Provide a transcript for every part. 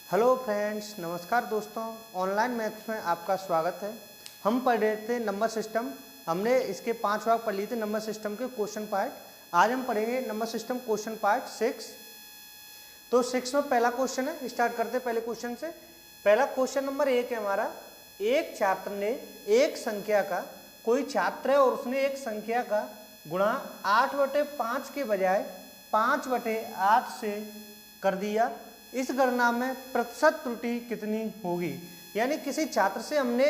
Hello friends, नमस्कार दोस्तों। Online maths में आपका स्वागत है। हम पढ़ रहे थे नंबर सिस्टम। हमने इसके 5 भाग पढ़ लिए थे नंबर सिस्टम के क्वेश्चन पार्ट। आज हम पढ़ेंगे नंबर सिस्टम क्वेश्चन पार्ट 6। तो 6 में पहला क्वेश्चन है, स्टार्ट करते हैं पहले क्वेश्चन से। पहला क्वेश्चन नंबर 1 है हमारा। एक छात्र ने एक संख्या का, कोई छात्र है और उसने एक संख्या का गुणा 8/5 के बजाय 5/8 से कर दिया। इस गणना में प्रतिशत त्रुटि कितनी होगी? यानी किसी छात्र से हमने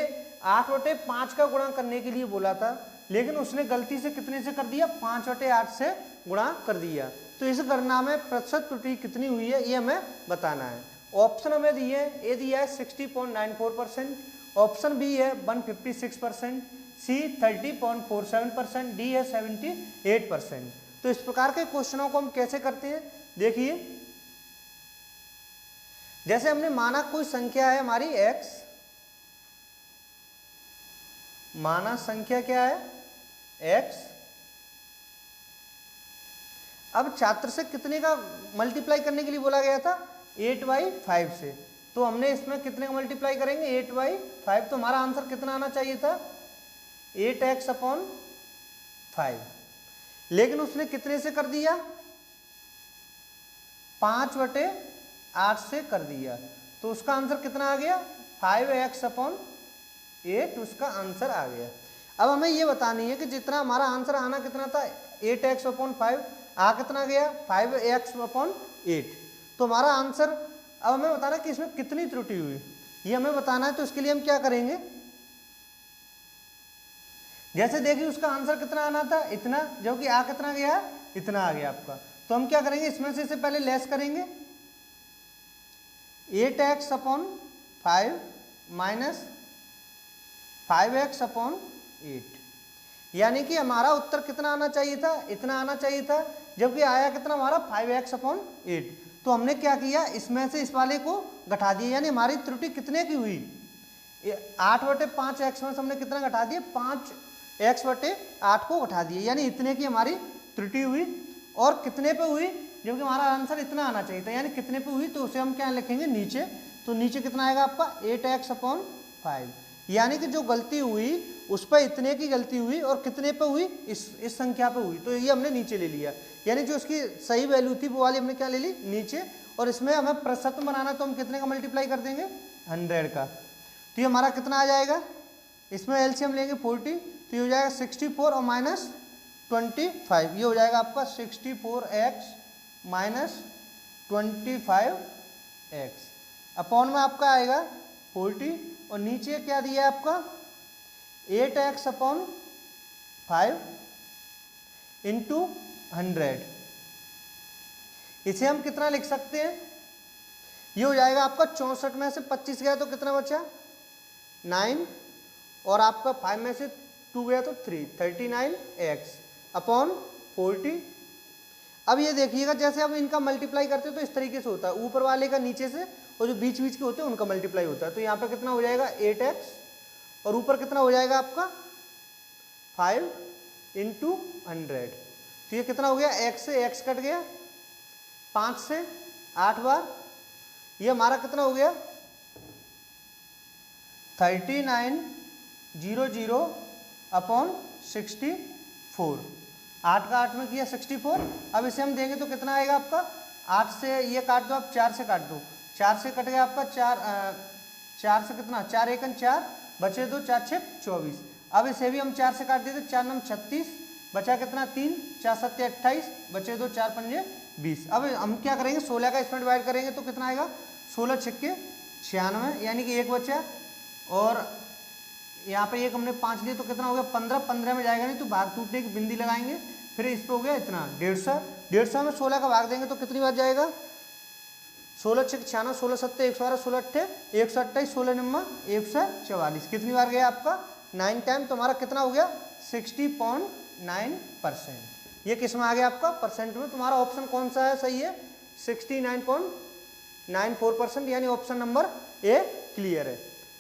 8/5 का गुणा करने के लिए बोला था, लेकिन उसने गलती से कितने से कर दिया? 5/8 से गुणा कर दिया। तो इस गणना में प्रतिशत त्रुटि कितनी हुई है ये हमें बताना है। ऑप्शन हमें दिए हैं, ए दिया है 60.94%, ऑप्शन बी है 156%, सी 30.47%, डी है 78%। तो इस प्रकार के क्वेश्चनों को हम कैसे करते हैं, देखिए। जैसे हमने माना कोई संख्या है हमारी x, माना संख्या क्या है x। अब छात्र से कितने का मल्टीप्लाई करने के लिए बोला गया था? 8/5 से। तो हमने इसमें कितने का मल्टीप्लाई करेंगे? 8/5। तो हमारा आंसर कितना आना चाहिए था? 8x/5। लेकिन उसने कितने से कर दिया? 5/8 से कर दिया। तो उसका आंसर कितना आ गया? 5x/8 उसका आंसर आ गया। अब हमें ये बतानी है कि जितना हमारा आंसर आना कितना था 8x/5, आ कितना गया? 5x/8। तो हमारा आंसर, अब हमें बताना कि इसमें कितनी त्रुटि हुई, ये हमें बताना है। तो इसके लिए हम क्या करेंगे? जैसे देखिए उसका आंसर कितना आना था? इतना, जबकि आ कितना गया? इतना आ गया आपका। तो हम क्या करेंगे, इसमें से पहले लेस करेंगे। 8x/5 माइनस 5x/8, यानी कि हमारा उत्तर कितना आना चाहिए था? इतना आना चाहिए था, जबकि आया कितना हमारा? 5x/8। तो हमने क्या किया, इसमें से इस वाले को घटा दिया, यानी हमारी त्रुटि कितने की हुई? 8/5x में से हमने कितना घटा दिया? 5x/8 को घटा दिया, यानी इतने की हमारी त्रुटि हुई। और कितने पे हुई? जबकि हमारा आंसर इतना आना चाहिए था, यानी कितने पे हुई? तो उसे हम क्या लिखेंगे? नीचे। तो नीचे कितना आएगा आपका? 8x/5, यानी कि जो गलती हुई उस पर इतने की गलती हुई, और कितने पे हुई? इस संख्या पे हुई। तो ये हमने नीचे ले लिया, यानी जो उसकी सही वैल्यू थी वो वाली हमने क्या ले ली? नीचे। और इसमें हमें प्रतिशत बनाना, तो हम कितने का मल्टीप्लाई कर देंगे? 100 का। तो ये हमारा कितना आ जाएगा? इसमें एलसीएम लेंगे 40, तो ये हो जाएगा 64 और माइनस 25। ये हो जाएगा आपका 64x माइनस 25x अपॉन में आपका आएगा 40, और नीचे क्या दिया है आपका? 8x/5 into 100। इसे हम कितना लिख सकते हैं? ये हो जाएगा आपका 64 में से 25 गया तो कितना बचा? 9, और आपका 5 में से 2 गया तो 3, 39x अपॉन 40। अब ये देखिएगा, जैसे अब इनका मल्टीप्लाई करते हो तो इस तरीके से होता है, ऊपर वाले का नीचे से, और जो बीच बीच के होते हैं उनका मल्टीप्लाई होता है। तो यहाँ पे कितना हो जाएगा? 8x, और ऊपर कितना हो जाएगा आपका? 5 इंटू 100। तो ये कितना हो गया? x से x कट गया, 5 से 8 बार, ये हमारा कितना हो गया? 3900 अपॉन 64। 8 का 8 में किया 64। अब इसे हम देंगे तो कितना आएगा आपका? 8 से ये काट दो, आप 4 से काट दो, 4 से कट गया आपका 4 से कितना? 4 एकन 4, बचे 2, 4 6 24। अब इसे भी हम 4 से काट देते, 4 9 36, बचा कितना? 3, 4 7 28, बचे 2, 4 5 20। अब हम क्या करेंगे? 16 का इसमें डिवाइड करेंगे तो कितना आएगा? 16 6 96, यानी कि एक बचा। और यहाँ पे एक हमने 5 लिए तो कितना हो गया? 15। 15 में जाएगा नहीं तो भाग टूटने की बिंदी लगाएंगे, फिर इस पे हो गया इतना 150। 150 में 16 का भाग देंगे तो कितनी बार जाएगा? 16 6 96, 16 7 112, 16 8 128, 16 9 144। कितनी बार गया आपका? 9 टाइम। तो हमारा कितना हो गया? 60.9%। ये किस में आ गया आपका? परसेंट में। तुम्हारा ऑप्शन कौन सा है सही है? 69.94%, यानी ऑप्शन नंबर ए क्लियर है।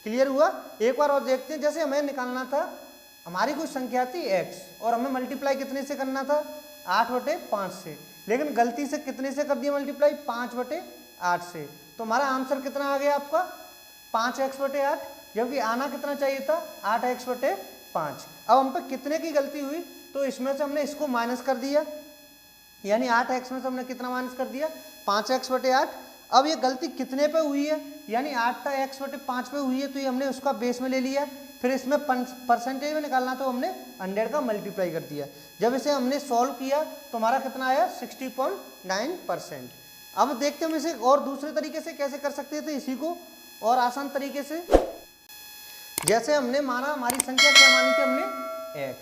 क्लियर हुआ? एक बार और देखते हैं। जैसे हमें निकालना था, हमारी कोई संख्या थी x, और हमें मल्टीप्लाई कितने से करना था? 8/5 से, लेकिन गलती से कितने से कर दिया मल्टीप्लाई? 5/8 8 से। तो हमारा आंसर कितना आ गया आपका 5x/8, जबकि आना कितना चाहिए था 8x/5। अब हम पे कितने की गलती हुई, तो इसमें से हमने इसको माइनस कर दिया, यानी 8x में से हमने कितना माइनस कर दिया 5x/8। अब ये गलती कितने पे हुई है, यानी 8x/5 पे हुई है, तो ये हमने उसका बेस में ले लिया। फिर इसमें परसेंटेज में निकालना, तो हमने 100 का मल्टीप्लाई कर दिया। जब इसे हमने सॉल्व किया तो हमारा कितना आया 60.9%। अब देखते हैं हम इसे और दूसरे तरीके से कैसे कर सकते थे इसी को, और आसान तरीके से। जैसे हमने माना हमारी संख्या क्या मानी थी हमने x,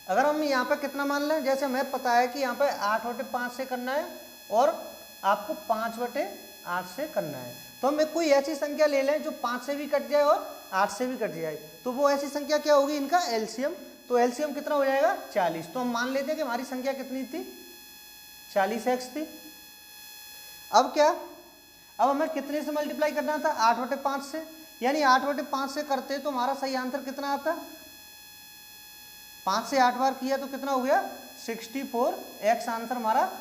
अगर हम यहाँ पे कितना मान लें, जैसे हमें पता है कि यहाँ पे 8/5 से करना है और आपको 5/8 से करना है, तो हम एक कोई ऐसी संख्या ले लें जो 5 से भी कट जाए और 8 से भी कट जाए। तो वो ऐसी संख्या क्या होगी, इनका एलसीएम। तो एलसीएम कितना हो जाएगा 40। तो हम मान लेते हैं कि हमारी संख्या कितनी थी 40x थी। अब क्या, अब हमें कितने से मल्टीप्लाई करना था 8/5 से, यानी 8/5 से करते तो हमारा सही आंसर कितना आता, 5 से 8 बार किया तो कितना हो गया 64x आंसर हमारा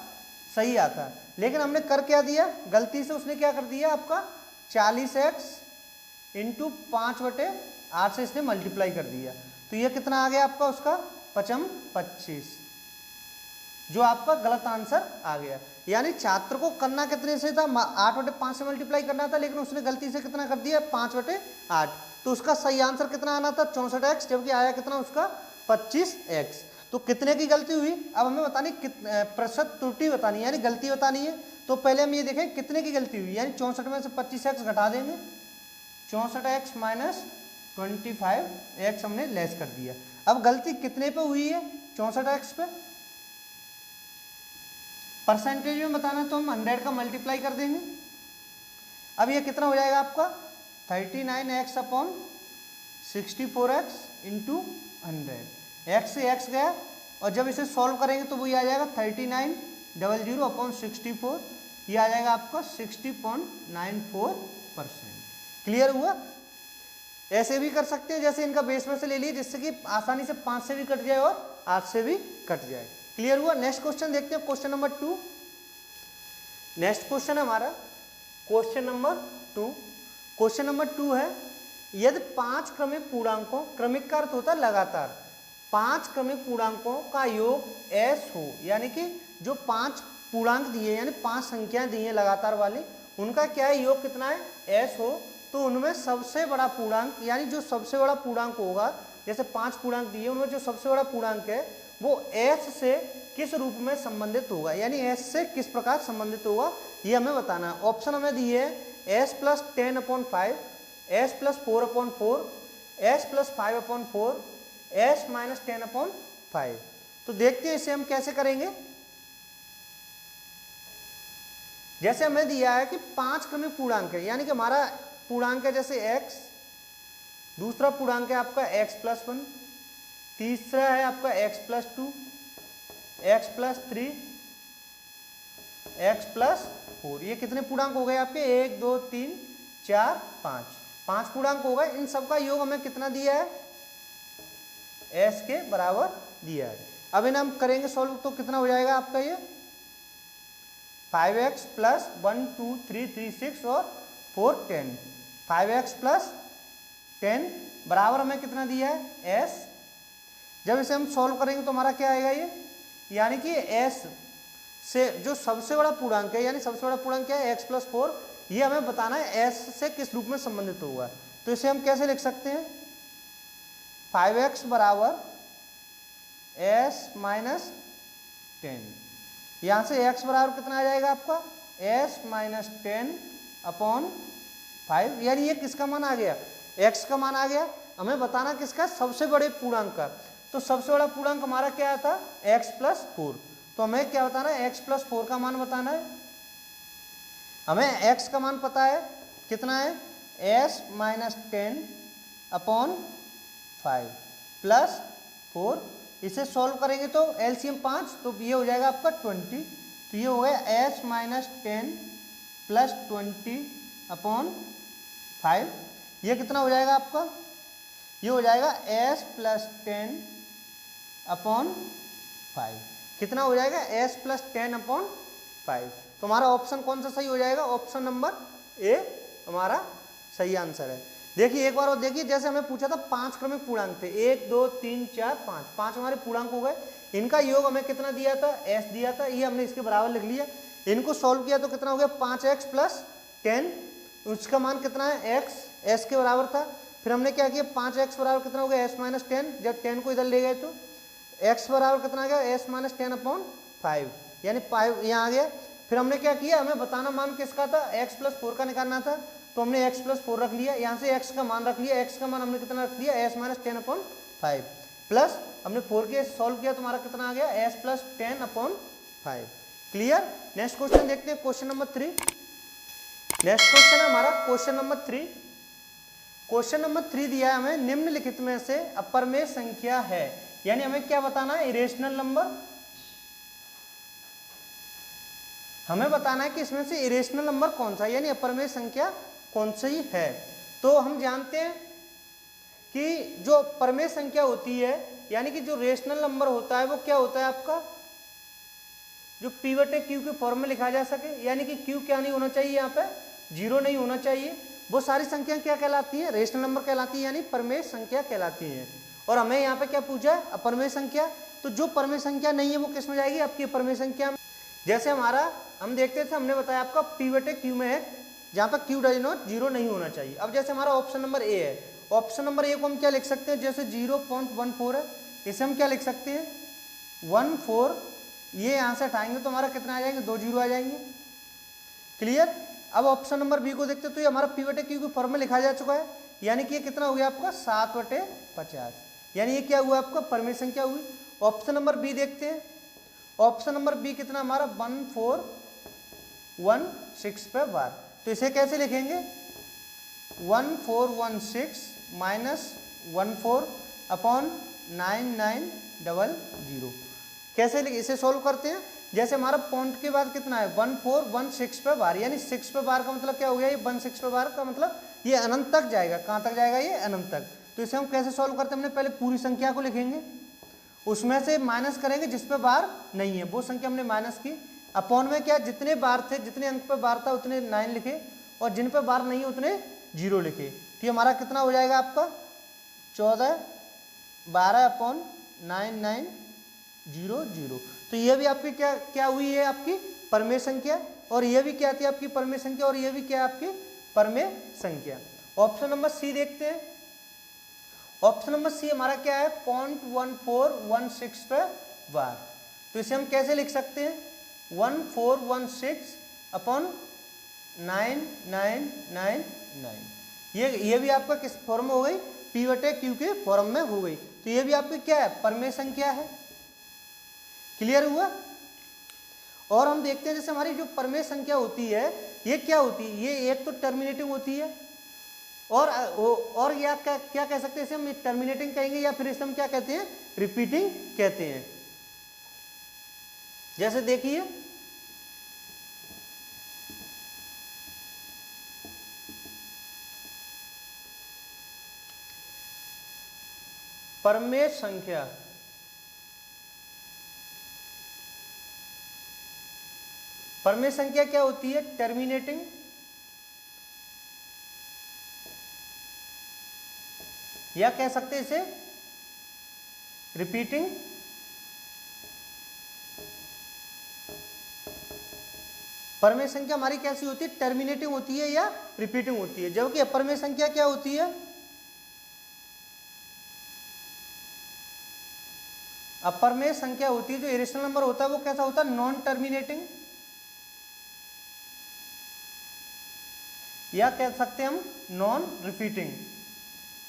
सही आता। लेकिन हमने कर क्या दिया, गलती से उसने क्या कर दिया आपका 40x इंटू 5/8 से इसने मल्टीप्लाई कर दिया। तो ये कितना आ गया आपका उसका 25, जो आपका गलत आंसर आ गया। यानी छात्र को करना कितने से था 8/5 से मल्टीप्लाई करना था, लेकिन उसने गलती से कितना कर दिया 5/8। तो उसका सही आंसर कितना आना था 64x, जबकि आया कितना उसका 25x। तो कितने की गलती हुई, अब हमें बतानी प्रतिशत त्रुटि बतानी है, यानी गलती बतानी है। तो पहले हम ये देखें कितने की गलती हुई, यानी 64 में से 25x घटा देंगे, 64x माइनस 25x हमने लेस कर दिया। अब गलती कितने पे हुई है 64x पे, परसेंटेज में बताना तो हम 100 का मल्टीप्लाई कर देंगे। अब ये कितना हो जाएगा आपका 39x/64x इंटू 100, x से x गया, और जब इसे सॉल्व करेंगे तो वही आ जाएगा 3900/64, ये आ जाएगा आपका 60.94%। क्लियर हुआ। ऐसे भी कर सकते हैं, जैसे इनका बेस में से ले लिए, जिससे कि आसानी से 5 से भी कट जाए और 8 से भी कट जाए। क्लियर हुआ। नेक्स्ट क्वेश्चन देखते हैं, क्वेश्चन नंबर 2। नेक्स्ट क्वेश्चन हमारा क्वेश्चन नंबर 2। क्वेश्चन नंबर 2 है, यदि 5 क्रमिक पूर्णांकों, क्रमिक का अर्थ होता है लगातार, 5 क्रमिक पूर्णांकों का योग s हो, यानी कि जो 5 पूर्णांक दिए यानी 5 संख्याएं दी हैं लगातार वाली, उनका क्या है योग कितना है s हो, तो उनमें सबसे बड़ा पूर्णांक, यानी जो सबसे बड़ा पूर्णांक होगा, जैसे 5 पूर्णांक दिए उनमें जो सबसे बड़ा पूर्णांक है वो s से किस रूप में संबंधित होगा, यानी s से किस प्रकार संबंधित होगा, ये हमें बताना है। ऑप्शन हमें दिए है s + 10/5, s + 4/4, s + 5/4, s - 10/5। तो देखते हैं इसे हम कैसे करेंगे। जैसे हमें दिया है कि 5 क्रमिक पूर्णांक है, यानी कि हमारा पूर्णांक है जैसे x, दूसरा पूर्णांक है आपका x + 1, तीसरा है आपका x + 2, x + 3, x + 4। ये कितने पूर्णांक हो गए आपके 1 2 3 4 5, 5 पूर्णांक हो गए। इन सब का योग हमें कितना दिया है s के बराबर दिया है। अब इन्हें हम करेंगे सॉल्व, तो कितना हो जाएगा आपका ये 5x + 1 2 3 3 6 और 4 10, 5x + 10 बराबर हमें कितना दिया है s। जब इसे हम सॉल्व करेंगे तो हमारा क्या आएगा ये, यानी कि s से जो सबसे बड़ा पूर्णांक है, यानी सबसे बड़ा पूर्णांक क्या है x + 4, ये हमें बताना है s से किस रूप में संबंधित होगा। तो इसे हम कैसे लिख सकते हैं 5x बराबर s - 10, यहाँ से x बराबर कितना आ जाएगा आपका s - 10/5, यानी ये किसका मान आ गया x का मान आ गया। हमें बताना किसका सबसे बड़े पूर्णांक का, तो सबसे बड़ा पूर्णांक हमारा क्या था x + 4, तो हमें क्या बताना है x + 4 का मान बताना है। हमें x का मान पता है कितना है s - 10/5 + 4, इसे सॉल्व करेंगे तो एलसीएम 5, तो ये हो जाएगा आपका 20, तो ये हो गया s - 10 + 20/5, ये कितना हो जाएगा आपका, ये हो जाएगा s + 10/5, कितना हो जाएगा s + 10/5, तो हमारा ऑप्शन कौन सा सही हो जाएगा, ऑप्शन नंबर ए हमारा सही आंसर है। देखिए एक बार और देखिए, जैसे हमें पूछा था 5 क्रमिक पूर्णांक थे, 1 2 3 4 5, 5 हमारे पूर्णांक हो गए। इनका योग हमें कितना दिया था, एस दिया था, ये हमने इसके बराबर लिख लिया। इनको सॉल्व किया तो कितना हो गया, 5x + 10, उसका मान कितना है x, s के बराबर था। फिर हमने क्या किया, 5x बराबर कितना हो गया, s - 10, जब 10 को इधर ले गए तो x बराबर कितना आ गया, s - 10/5, यानी 5 यहाँ आ गया। फिर हमने क्या किया, हमें बताना मान किसका था, x + 4 का निकालना था, तो हमने x + 4 रख लिया, यहाँ से x का मान रख लिया, x का मान हमने कितना रख लिया, s - 10/5 प्लस हमने 4 के सॉल्व किया तो हमारा कितना आ गया, s + 10/5। क्लियर। नेक्स्ट क्वेश्चन देखते हैं, क्वेश्चन नंबर 3। नेक्स्ट क्वेश्चन है हमारा क्वेश्चन नंबर 3। क्वेश्चन नंबर 3 दिया है हमें, निम्नलिखित में से अपरमेय संख्या है, यानी हमें क्या बताना है, इरेशनल नंबर। हमें बताना है कि इसमें से इरेशनल नंबर कौन सा है, यानी अपरमेय संख्या कौन सी है। तो हम जानते हैं कि जो परमेय संख्या होती है, यानी कि जो रेशनल नंबर होता है वो क्या होता है आपका, जो p/q के फॉर्म में लिखा जा सके, यानी कि q क्या नहीं होना चाहिए, यहाँ पे 0 नहीं होना चाहिए। वो सारी संख्या क्या कहलाती है, रेशनल नंबर कहलाती है, यानी परमेय संख्या कहलाती है। और हमें यहाँ पे क्या पूछा है, अपरमेय संख्या। तो जो परमेय संख्या नहीं है वो किस में जाएगी, आपकी अपरमेय संख्या में। जैसे हमारा हम देखते थे, हमने बताया आपका p/q में है, जहाँ पर q डज नॉट 0 नहीं होना चाहिए। अब जैसे हमारा ऑप्शन नंबर ए है, ऑप्शन नंबर ए को हम क्या लिख सकते हैं, जैसे 0.14 है, इसे हम क्या लिख सकते हैं, 14, ये यहाँ से हटाएंगे तो हमारा कितना आ जाएंगे, 2 0 आ जाएंगे। क्लियर। अब ऑप्शन नंबर बी को देखते हैं, तो ये हमारा p/q के फॉर्म में लिखा जा चुका है, यानी कि ये कितना हो गया आपका 7/50, यानी ये क्या हुआ आपका परमेय संख्या हुई। ऑप्शन नंबर बी देखते हैं, ऑप्शन नंबर बी कितना हमारा 1416 पे बार, तो इसे कैसे लिखेंगे, 1416 - 14/9900। कैसे लिखे, इसे सोल्व करते हैं। जैसे हमारा पॉइंट के बाद कितना है, 1416 पे बार, यानी 6 पे बार का मतलब क्या हो गया, ये 16 पे बार का मतलब ये अनंत तक जाएगा। कहाँ तक जाएगा, ये अनंत तक। तो इसे हम कैसे सोल्व करते हैं, हमने पहले पूरी संख्या को लिखेंगे, उसमें से माइनस करेंगे जिस पे बार नहीं है, वो संख्या हमने माइनस की, अपॉन में क्या, जितने बार थे, जितने अंक पे बार था उतने 9 लिखे, और जिन पे बार नहीं है उतने 0 लिखे। तो हमारा कितना हो जाएगा आपका 14 12/9900। तो ये भी आपकी क्या क्या हुई है, आपकी परमेय संख्या, और ये भी क्या थी आपकी परमेय संख्या, और ये भी क्या आपकी परमेय संख्या। ऑप्शन नंबर सी देखते हैं। ऑप्शन नंबर सी हमारा क्या है, 0.1416 पे बार, तो इसे हम कैसे लिख सकते हैं, 1416/9999। ये भी आपका किस फॉर्म में हो गई, p/q के फॉर्म में हो गई। तो ये भी आपकी क्या है, परमेय संख्या है। क्लियर हुआ। और हम देखते हैं, जैसे हमारी जो परमेय संख्या होती है, ये क्या होती है, ये एक तो टर्मिनेटिंग होती है, और या क्या कह सकते हैं, इसे हम टर्मिनेटिंग कहेंगे, या फिर इसे हम क्या कहते हैं, रिपीटिंग कहते हैं। जैसे देखिए, परमेय संख्या, परमेय संख्या क्या होती है, टर्मिनेटिंग, या कह सकते हैं इसे रिपीटिंग। परमेय संख्या हमारी कैसी होती है, टर्मिनेटिंग होती है या रिपीटिंग होती है, जबकि अपरमेय संख्या क्या होती है, अपरमेय संख्या होती है, जो इरेशनल नंबर होता है वो कैसा होता है, नॉन टर्मिनेटिंग, या कह सकते हैं हम नॉन रिपीटिंग।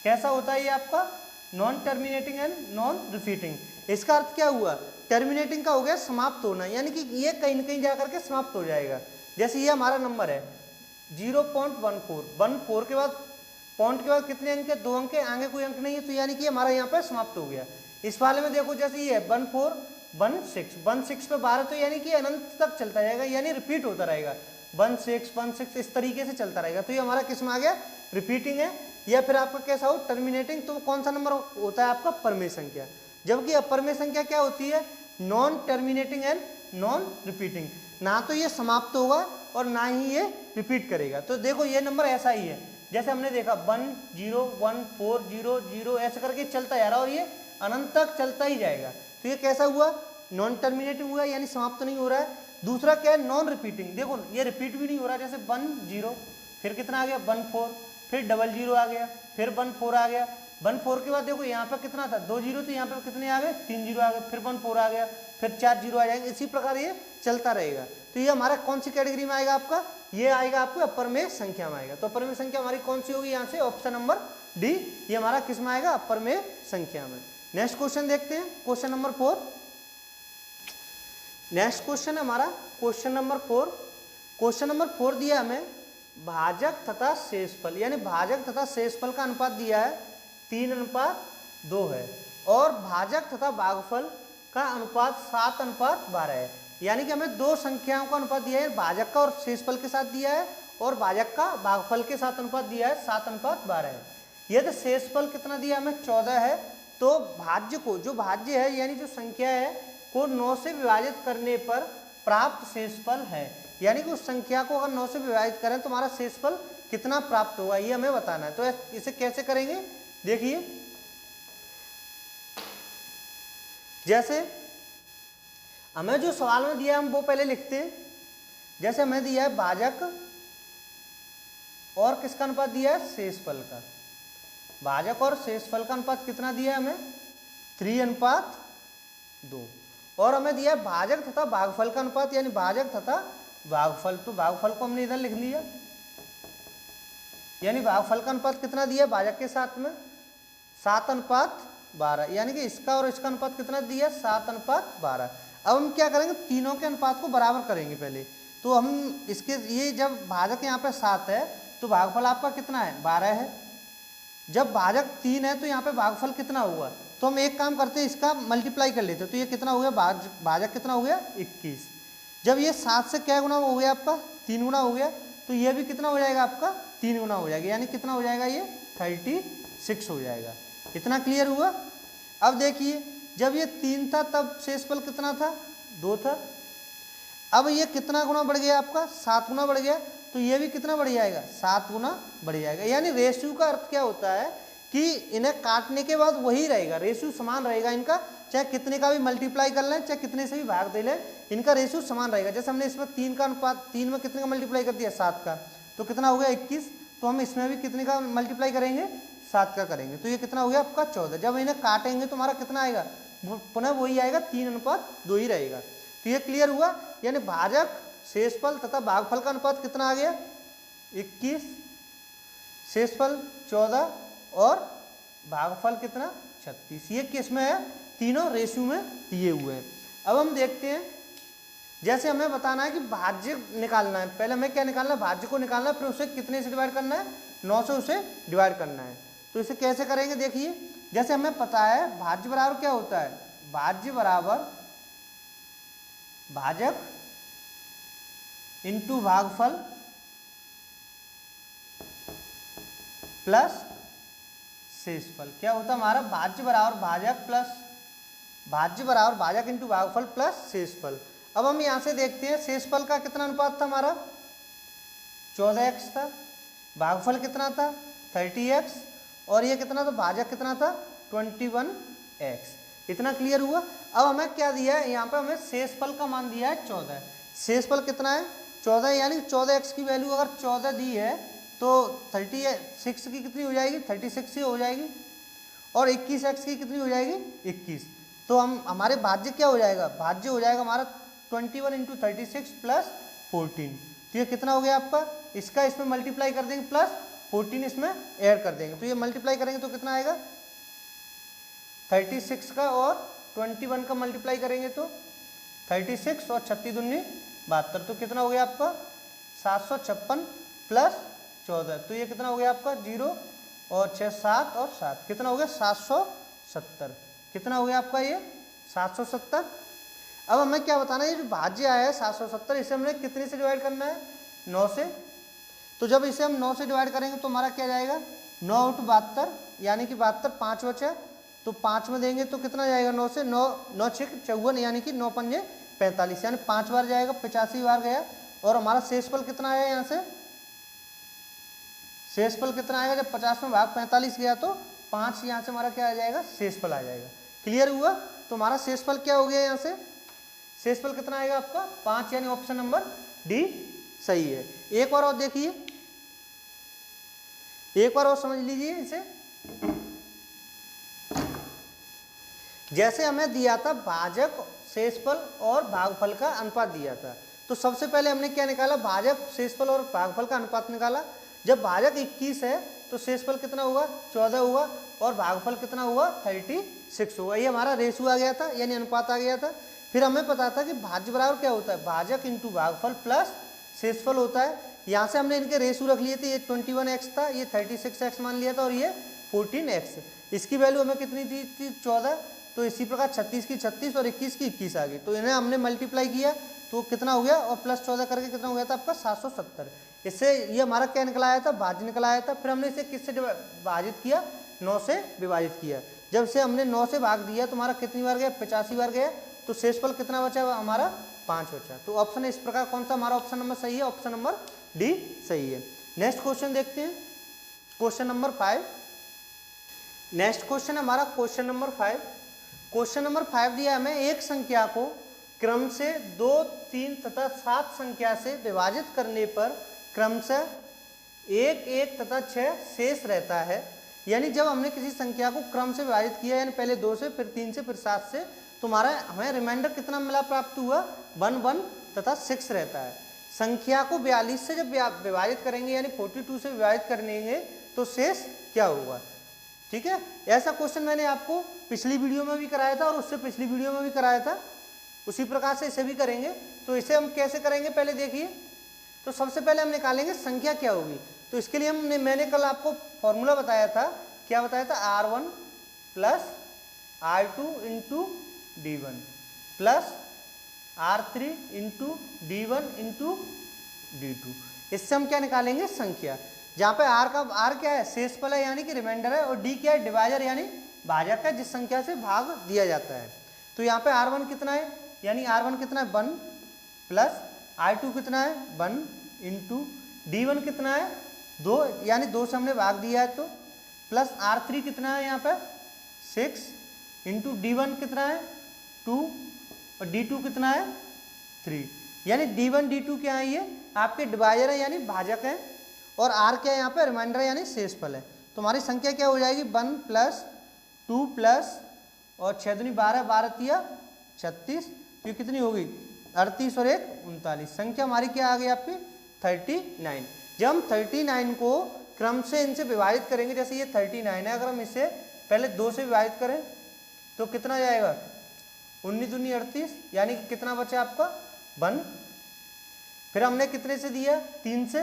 कैसा होता है ये आपका, non terminating and non repeating. इसका अर्थ क्या हुआ, टर्मिनेटिंग का हो गया समाप्त होना, यानी कि ये कहीं न कहीं जाकर के समाप्त हो जाएगा। जैसे ये हमारा नंबर है 0.14 के बाद पॉइंट के बाद कितने अंक है, 2 अंक है, आगे कोई अंक नहीं है, तो यानी कि हमारा यहाँ पर समाप्त हो गया। इस वाले में देखो, जैसे ये है 1416 पे 12, तो यानी कि अनंत तक चलता जाएगा, यानी रिपीट होता रहेगा, 16 इस तरीके से चलता रहेगा। तो ये हमारा किस में आ गया, रिपीटिंग है। या फिर आपका कैसा हो, टर्मिनेटिंग। तो कौन सा नंबर होता है आपका, परमेय संख्या। जबकि अपरमेय संख्या क्या होती है, non terminating and non repeating, ना तो ये समाप्त होगा और ना ही ये रिपीट करेगा। तो देखो ये नंबर ऐसा ही है, जैसे हमने देखा 1 0 1 4 0 0 ऐसे करके चलता जा रहा है और ये अनंत तक चलता ही जाएगा। तो ये कैसा हुआ, नॉन टर्मिनेटिंग हुआ, यानी समाप्त नहीं हो रहा है। दूसरा क्या है, नॉन रिपीटिंग, देखो ये रिपीट भी नहीं हो रहा है, जैसे 1 0 फिर कितना आ गया 1 4, फिर 0 0 आ गया, फिर 1 4 आ गया, 1 4 के बाद देखो यहाँ पर कितना था 2 0, तो यहाँ पर कितने आ गए 3 0 आ गए, फिर 1 4 आ गया, फिर 4 0 आ जाएंगे, इसी प्रकार ये चलता रहेगा। तो ये हमारा कौन सी कैटेगरी में आएगा आपका, ये आएगा आपको अपर में संख्या में आएगा। तो अपर में संख्या हमारी कौन सी होगी, यहाँ से ऑप्शन नंबर डी, ये हमारा किस में आएगा, अपर में संख्या में। नेक्स्ट क्वेश्चन देखते हैं, क्वेश्चन नंबर 4। नेक्स्ट क्वेश्चन हमारा क्वेश्चन नंबर 4। क्वेश्चन नंबर 4 दिया हमें भाजक तथा शेषफल, यानी भाजक तथा शेषफल का अनुपात दिया है 3:2 है, और भाजक तथा भागफल का अनुपात 7:12 है। यानी कि हमें दो संख्याओं का अनुपात दिया है, भाजक का और शेषफल के साथ दिया है, और भाजक का भागफल के साथ अनुपात दिया है 7:12 है। यदि शेषफल कितना दिया हमें 14 है, तो भाज्य को, जो भाज्य है यानी जो संख्या है को 9 से विभाजित करने पर प्राप्त शेषफल है, यानी कि उस संख्या को अगर 9 से विभाजित करें तो हमारा शेषफल कितना प्राप्त होगा, ये हमें बताना है। तो इसे कैसे करेंगे, देखिए जैसे हमें जो सवाल में दिया है हम वो पहले लिखते हैं। जैसे हमें दिया है भाजक और किसका अनुपात दिया है, शेषफल का। भाजक और शेषफल का अनुपात कितना दिया है हमें 3:2, और हमें दिया है भाजक तथा भागफल का अनुपात, यानी भाजक तथा भागफल। तो भागफल को हमने इधर लिख लिया, यानी भागफल का अनुपात कितना दिया है भाजक के साथ में 7:12, यानी कि इसका और इसका अनुपात कितना दिया 7:12। अब हम क्या करेंगे, तीनों के अनुपात को बराबर करेंगे पहले। तो हम इसके, ये जब भाजक यहाँ पे 7 है तो भागफल आपका कितना है 12 है। जब भाजक 3 है तो यहाँ पे भागफल कितना हुआ, तो हम एक काम करते हैं, इसका मल्टीप्लाई कर लेते हैं। तो ये कितना हो गया, भाजक कितना हो गया 21। जब ये 7 से क्या गुना हो गया आपका 3 गुना हो गया, तो ये भी कितना हो जाएगा आपका 3 गुना हो जाएगा, यानी कितना हो जाएगा ये 36 हो जाएगा। इतना क्लियर हुआ। अब देखिए जब ये 3 था तब शेषफल कितना था 2 था। अब ये कितना गुना बढ़ गया आपका 7 गुना बढ़ गया, तो ये भी कितना बढ़ जाएगा 7 गुना बढ़ जाएगा। यानी रेशियो का अर्थ क्या होता है कि इन्हें काटने के बाद वही रहेगा, रेशियो समान रहेगा इनका, चाहे कितने का भी मल्टीप्लाई कर लें चाहे कितने से भी भाग दे लें, इनका रेशियो समान रहेगा। जैसे हमने इसमें 3 का अनुपात, 3 में कितने का मल्टीप्लाई कर दिया 7 का, तो कितना हो गया 21। तो हम इसमें भी कितने का मल्टीप्लाई करेंगे 7 का करेंगे, तो ये कितना हो गया आपका 14। जब इन्हें काटेंगे तो हमारा कितना आएगा, पुनः वही आएगा 3:2 ही रहेगा। तो ये क्लियर हुआ। यानी भाजक शेषफल तथा भागफल का अनुपात कितना आ गया 21, शेषफल 14 और भागफल कितना 36। ये किस में है, तीनों रेशियो में दिए हुए हैं। अब हम देखते हैं, जैसे हमें बताना है कि भाज्य निकालना है, पहले हमें क्या निकालना है, भाज्य को निकालना है, फिर उसे कितने से डिवाइड करना है 9 से उसे डिवाइड करना है। तो इसे कैसे करेंगे, देखिए जैसे हमें पता है भाज्य बराबर क्या होता है, भाज्य बराबर भाजक इंटू भागफल प्लस शेषफल। क्या होता है हमारा, भाज्य बराबर भाजक प्लस भाज्य बराबर भाजक इंटू भागफल प्लस शेषफल। अब हम यहां से देखते हैं शेषफल का कितना अनुपात था हमारा 14x था, भागफल कितना था 30x, और ये कितना था भाजक कितना था 21x। इतना क्लियर हुआ। अब हमें क्या दिया है, यहाँ पे हमें शेषफल का मान दिया है 14। शेषफल कितना है 14, यानी 14x की वैल्यू अगर 14 दी है तो 36 की कितनी हो जाएगी 36 ही हो जाएगी, और 21x की कितनी हो जाएगी 21। तो हम हमारे भाज्य क्या हो जाएगा, भाज्य हो जाएगा हमारा 21 इंटू 36 प्लस 14। तो ये कितना हो गया आपका, इसका इसमें मल्टीप्लाई कर देंगे प्लस 14 इसमें ऐड कर देंगे, तो ये मल्टीप्लाई करेंगे तो कितना आएगा 36 का और 21 का मल्टीप्लाई करेंगे तो 36 और 36 दूनी 72, तो कितना हो गया आपका 756 प्लस 14। तो ये कितना हो गया आपका 0 और 6 7 और 7, कितना हो गया 770। कितना हो गया आपका ये 770। अब हमें क्या बताना है, ये जो भाज्य आया है 770, इसे हमने कितने से डिवाइड करना है 9 से। तो जब इसे हम 9 से डिवाइड करेंगे तो हमारा क्या जाएगा 9 × 72, यानी कि 72 5 बचा, तो 5 में देंगे तो कितना जाएगा 9 से 9 9 6 54, यानी कि 9 पंजे 45, यानी 5 बार जाएगा, 85 बार गया। और हमारा शेषफल कितना आया यहाँ से, शेषफल कितना आएगा, जब 50 में भाग 45 गया तो 5 यहाँ से हमारा क्या आ जाएगा, शेषफल आ जाएगा। क्लियर हुआ? तो हमारा शेषफल क्या हो गया यहाँ से, शेषफल कितना आएगा आपका 5, यानी ऑप्शन नंबर डी सही है। एक बार और देखिए, एक बार और समझ लीजिए इसे। जैसे हमें दिया था भाजक, शेषफल और भागफल का अनुपात दिया था, तो सबसे पहले हमने क्या निकाला, भाजक, शेषफल और भागफल का अनुपात निकाला। जब भाजक 21 है तो शेषफल कितना हुआ, 14 हुआ, और भागफल कितना हुआ, 36 हुआ। ये हमारा रेशो आ गया था, यानी अनुपात आ गया था। फिर हमें पता था कि भाज्य बराबर क्या होता है, भाजक इंटू भागफल प्लस शेषफल होता है। यहाँ से हमने इनके रेशो रख लिए थे, ये 21x था, ये 36x मान लिया था, और ये 14x। इसकी वैल्यू हमें कितनी दी थी, 14। तो इसी प्रकार 36 की 36 और 21 की 21 आ गई, तो इन्हें हमने मल्टीप्लाई किया तो कितना हो गया, और प्लस 14 करके कितना हो गया था आपका 770। इससे ये हमारा क्या निकला आया था, भाज्य निकला आया था। फिर हमने इसे किससे विभाजित किया, 9 से विभाजित किया। जब से हमने 9 से भाग दिया तो हमारा कितनी बार गया, 85 बार गया। तो शेषफल कितना बचा हमारा, 5 बचा। तो ऑप्शन इस प्रकार कौन सा हमारा ऑप्शन नंबर सही है, ऑप्शन नंबर डी सही है। नेक्स्ट क्वेश्चन देखते हैं, क्वेश्चन नंबर 5। नेक्स्ट क्वेश्चन है हमारा क्वेश्चन नंबर 5। क्वेश्चन नंबर 5 दिया हमें, एक संख्या को क्रम से 2, 3 तथा 7 संख्या से विभाजित करने पर क्रमशः 1, 1 तथा 6 शेष रहता है। यानी जब हमने किसी संख्या को क्रम से विभाजित किया, यानी पहले 2 से, फिर 3 से, फिर 7 से, तो हमारा हमें रिमाइंडर कितना मिला, प्राप्त हुआ 1, 1 तथा 6 रहता है। संख्या को 42 से जब विभाजित करेंगे, यानी 42 से विभाजित करेंगे, तो शेष क्या होगा। ठीक है, ऐसा क्वेश्चन मैंने आपको पिछली वीडियो में भी कराया था और उससे पिछली वीडियो में भी कराया था। उसी प्रकार से इसे भी करेंगे। तो इसे हम कैसे करेंगे, पहले देखिए। तो सबसे पहले हम निकालेंगे संख्या क्या होगी। तो इसके लिए मैंने कल आपको फॉर्मूला बताया था, क्या बताया था, R1 plus R2 into D1 plus R3 into D1 into D2। इससे हम क्या निकालेंगे, संख्या। जहाँ पे R क्या है, शेषफल है, यानी कि रिमाइंडर है, और D क्या है, डिवाइजर यानी भाजक है, जिस संख्या से भाग दिया जाता है। तो यहाँ पे R1 कितना है, यानी R1 कितना है 1 प्लस R2 कितना है 1 इंटू D1 कितना है 2, यानी 2 से हमने भाग दिया है, तो प्लस R3 कितना है यहाँ पे 6 इंटू D1 कितना है 2 और D2 कितना है 3। यानी D1 D2 क्या है, ये आपके डिवाइजर है यानी भाजक है, और R क्या है यहाँ पे, रिमाइंडर यानी शेषफल है। तो हमारी संख्या क्या हो जाएगी, 1 प्लस 2 प्लस और 6 दूनी 12, 12 तिया 36, तो कितनी होगी 38 और 1 39। संख्या हमारी क्या आ गई आपकी 39। जब हम 39 को क्रम से इनसे विभाजित करेंगे, जैसे ये 39 है, अगर हम इसे पहले 2 से विभाजित करें तो कितना जाएगा, 19 दूनी 38, यानी कि कितना बचा आपका 1। फिर हमने कितने से दिया, 3 से,